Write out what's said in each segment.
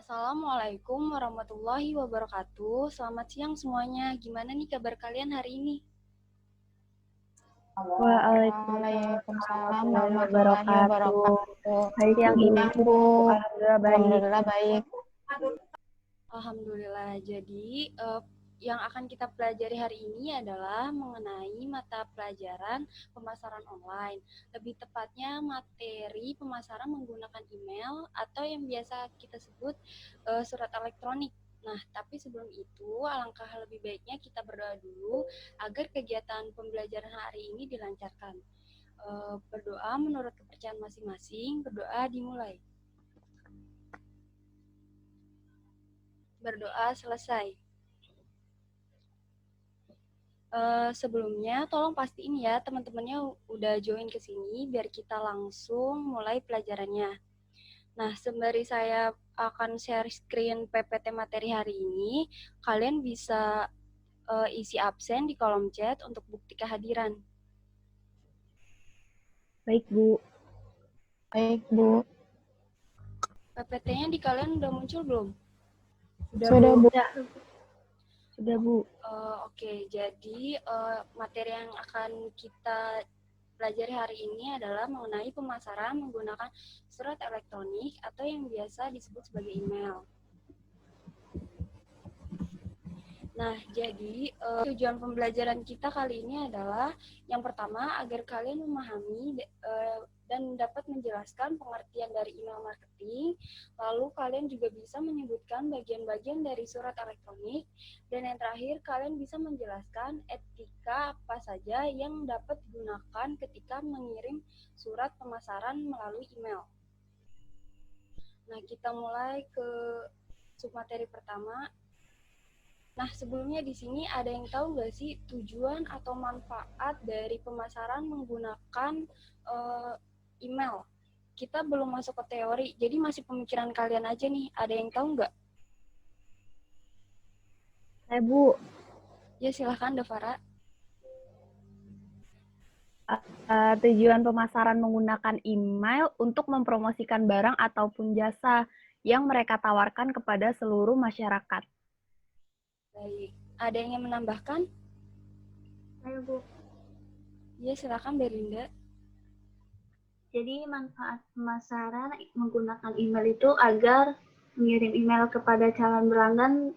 Assalamualaikum warahmatullahi wabarakatuh. Selamat siang semuanya. Gimana nih kabar kalian hari ini? Waalaikumsalam Warahmatullahi warahmatullahi wabarakatuh. wabarakatuh. Baik Siang Bu, Bu, Alhamdulillah baik. alhamdulillah baik. Alhamdulillah. Jadi, yang akan kita pelajari hari ini adalah mengenai mata pelajaran pemasaran online. Lebih tepatnya materi pemasaran menggunakan email atau yang biasa kita sebut surat elektronik. Nah, tapi sebelum itu, alangkah lebih baiknya kita berdoa dulu agar kegiatan pembelajaran hari ini dilancarkan. Berdoa menurut kepercayaan masing-masing. Berdoa dimulai. Berdoa selesai. Sebelumnya tolong pastiin ya teman-temannya udah join ke sini biar kita langsung mulai pelajarannya. Nah, sembari saya akan share screen PPT materi hari ini, kalian bisa isi absen di kolom chat untuk bukti kehadiran. Baik Bu. Baik Bu. PPT-nya di kalian udah muncul belum? Sudah Bu. Sudah Bu. Oke, jadi materi yang akan kita pelajari hari ini adalah mengenai pemasaran menggunakan surat elektronik atau yang biasa disebut sebagai email. Nah, jadi tujuan pembelajaran kita kali ini adalah yang pertama agar kalian memahami dan dapat menjelaskan pengertian dari email marketing. Lalu kalian juga bisa menyebutkan bagian-bagian dari surat elektronik. Dan yang terakhir, kalian bisa menjelaskan etika apa saja yang dapat digunakan ketika mengirim surat pemasaran melalui email. Nah, kita mulai ke submateri pertama. Nah, sebelumnya di sini ada yang tahu nggak sih tujuan atau manfaat dari pemasaran menggunakan email? Kita belum masuk ke teori, jadi masih pemikiran kalian aja nih. Ada yang tahu nggak? Saya Bu. Ya, silahkan Devara. Tujuan pemasaran menggunakan email untuk mempromosikan barang ataupun jasa yang mereka tawarkan kepada seluruh masyarakat. Baik, ada yang ingin menambahkan? Ayo Bu. Ya, silahkan Belinda. Jadi manfaat pemasaran menggunakan email itu agar mengirim email kepada calon pelanggan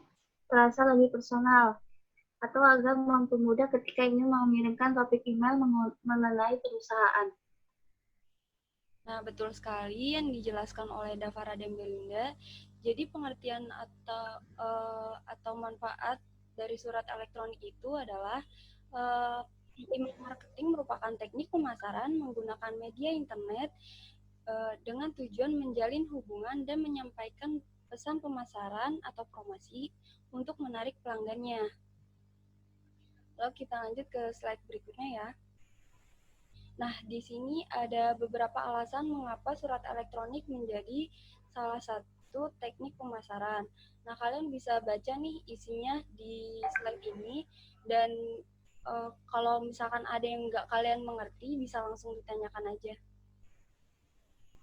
terasa lebih personal, atau agar mempermudah ketika ingin mengirimkan topik email mengenai perusahaan. Nah, betul sekali yang dijelaskan oleh Davara dan Belinda. Jadi pengertian atau manfaat dari surat elektronik itu adalah email marketing merupakan teknik pemasaran menggunakan media internet dengan tujuan menjalin hubungan dan menyampaikan pesan pemasaran atau promosi untuk menarik pelanggannya. Lalu kita lanjut ke slide berikutnya ya. Nah, di sini ada beberapa alasan mengapa surat elektronik menjadi salah satu teknik pemasaran. Nah, kalian bisa baca nih isinya di slide ini, dan kalau misalkan ada yang nggak kalian mengerti, bisa langsung ditanyakan aja.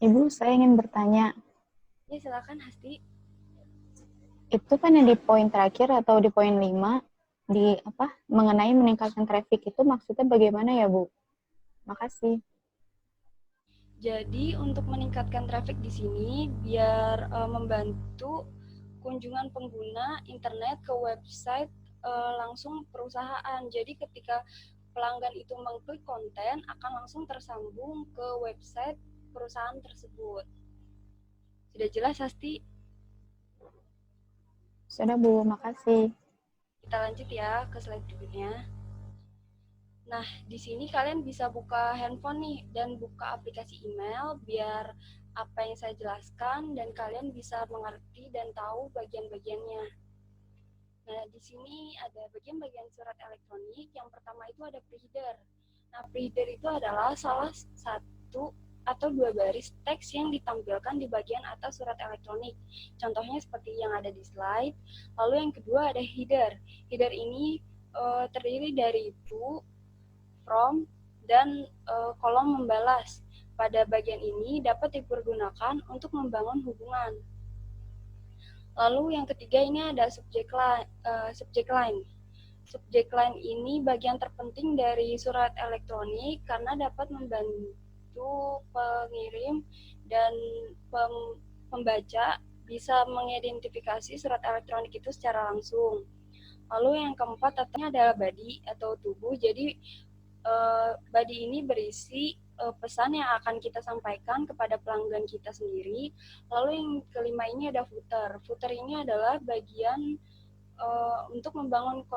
Ibu, saya ingin bertanya. Ya, silakan Hasti. Itu kan yang di poin terakhir atau di poin 5 mengenai meningkatkan traffic itu maksudnya bagaimana ya Bu? Makasih. Jadi untuk meningkatkan traffic di sini biar membantu kunjungan pengguna internet ke website langsung perusahaan. Jadi ketika pelanggan itu mengklik konten akan langsung tersambung ke website perusahaan tersebut. Sudah jelas Hasti? Sudah Bu, makasih. Kita lanjut ya ke slide berikutnya. Nah, di sini kalian bisa buka handphone nih dan buka aplikasi email biar apa yang saya jelaskan dan kalian bisa mengerti dan tahu bagian-bagiannya. Nah, di sini ada bagian-bagian surat elektronik. Yang pertama itu ada preheader. Nah, preheader itu adalah salah satu atau dua baris teks yang ditampilkan di bagian atas surat elektronik. Contohnya seperti yang ada di slide. Lalu yang kedua ada header. Header ini terdiri dari to, from, dan kolom membalas. Pada bagian ini dapat dipergunakan untuk membangun hubungan. Lalu yang ketiga ini ada subject line. Subject line ini bagian terpenting dari surat elektronik karena dapat membantu pengirim dan pembaca bisa mengidentifikasi surat elektronik itu secara langsung. Lalu yang keempat adalah body atau tubuh. Jadi body ini berisi pesan yang akan kita sampaikan kepada pelanggan kita sendiri. Lalu yang kelima ini ada footer. Footer ini adalah bagian untuk membangun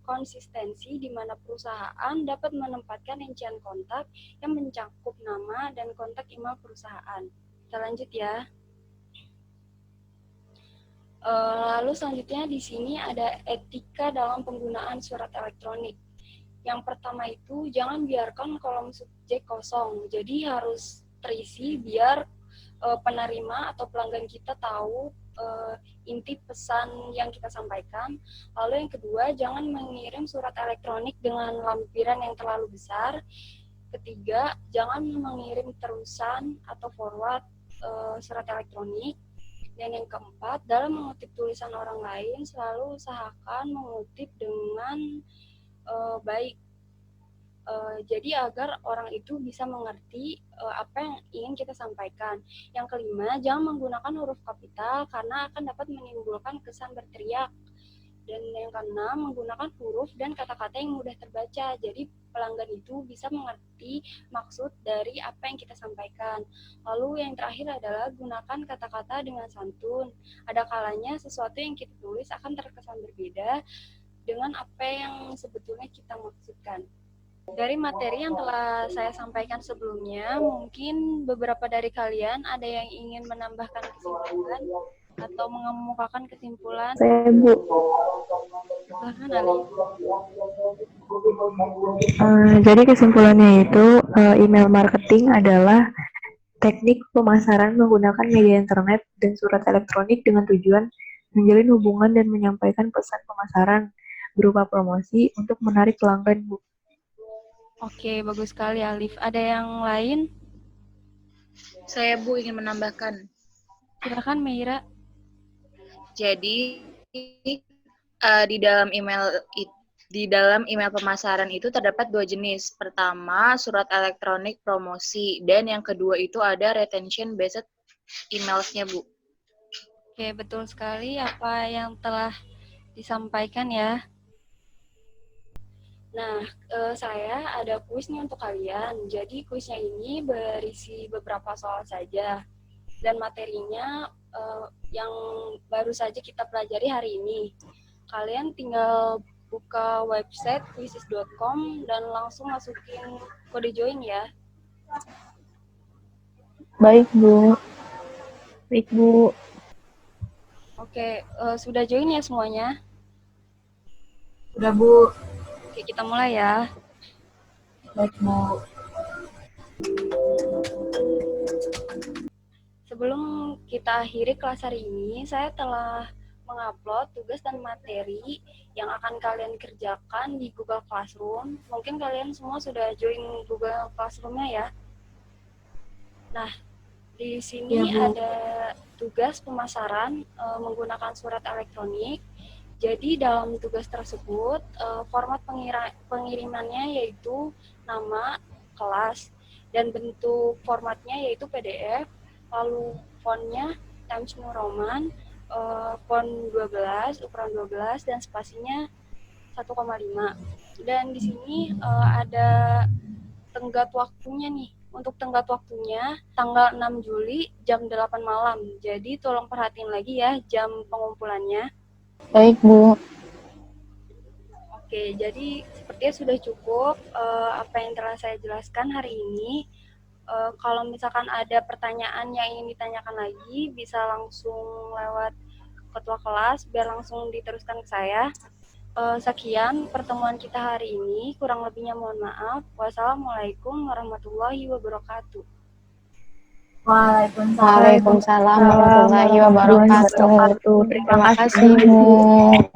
konsistensi di mana perusahaan dapat menempatkan rincian kontak yang mencakup nama dan kontak email perusahaan. Kita lanjut ya. Lalu selanjutnya di sini ada etika dalam penggunaan surat elektronik. Yang pertama itu jangan biarkan kolom subjek kosong. Jadi harus terisi biar penerima atau pelanggan kita tahu inti pesan yang kita sampaikan. Lalu yang kedua, jangan mengirim surat elektronik dengan lampiran yang terlalu besar. Ketiga, jangan mengirim terusan atau forward surat elektronik. Dan yang keempat, dalam mengutip tulisan orang lain, selalu usahakan mengutip dengan baik. Jadi agar orang itu bisa mengerti apa yang ingin kita sampaikan. Yang kelima, jangan menggunakan huruf kapital karena akan dapat menimbulkan kesan berteriak. Dan yang keenam, menggunakan huruf dan kata-kata yang mudah terbaca. Jadi pelanggan itu bisa mengerti maksud dari apa yang kita sampaikan. Lalu yang terakhir adalah gunakan kata-kata dengan santun. Ada kalanya sesuatu yang kita tulis akan terkesan berbeda dengan apa yang sebetulnya kita maksudkan. Dari materi yang telah saya sampaikan sebelumnya, mungkin beberapa dari kalian ada yang ingin menambahkan kesimpulan atau mengemukakan kesimpulan. Saya, Bu. Silahkan, Ali. Jadi kesimpulannya itu email marketing adalah teknik pemasaran menggunakan media internet dan surat elektronik dengan tujuan menjalin hubungan dan menyampaikan pesan pemasaran berupa promosi untuk menarik pelanggan, Bu. Oke, bagus sekali Alif. Ada yang lain? Saya, Bu, ingin menambahkan. Silakan Meira. Jadi di dalam email pemasaran itu terdapat dua jenis. Pertama, surat elektronik promosi, dan yang kedua itu ada retention based emails-nya, Bu. Oke, betul sekali apa yang telah disampaikan ya. Nah, saya ada kuis nih untuk kalian. Jadi kuisnya ini berisi beberapa soal saja. Dan materinya yang baru saja kita pelajari hari ini. Kalian tinggal buka website quizzes.com dan langsung masukin kode join ya. Baik, Bu. Baik, Bu. Oke, sudah join ya semuanya? Sudah, Bu. Oke, kita mulai ya. Baik, Bu. Sebelum kita akhiri kelas hari ini, saya telah mengupload tugas dan materi yang akan kalian kerjakan di Google Classroom. Mungkin kalian semua sudah join Google Classroom-nya ya. Nah, di sini Ya, Bu. ada tugas pemasaran menggunakan surat elektronik. Jadi dalam tugas tersebut, format pengirimannya yaitu nama, kelas, dan bentuk formatnya yaitu PDF, lalu fontnya Times New Roman, font 12, ukuran 12, dan spasinya 1,5. Dan di sini ada tenggat waktunya nih. Untuk tenggat waktunya tanggal 6 Juli jam 8 malam. Jadi tolong perhatiin lagi ya jam pengumpulannya. Baik, Bu. Oke, jadi sepertinya sudah cukup apa yang telah saya jelaskan hari ini. Kalau misalkan ada pertanyaan yang ingin ditanyakan lagi, bisa langsung lewat ketua kelas, biar langsung diteruskan ke saya. Sekian pertemuan kita hari ini, kurang lebihnya mohon maaf. Wassalamualaikum warahmatullahi wabarakatuh. Waalaikumsalam warahmatullahi wabarakatuh. Terima Terima kasih, kasih, Bu. Bu.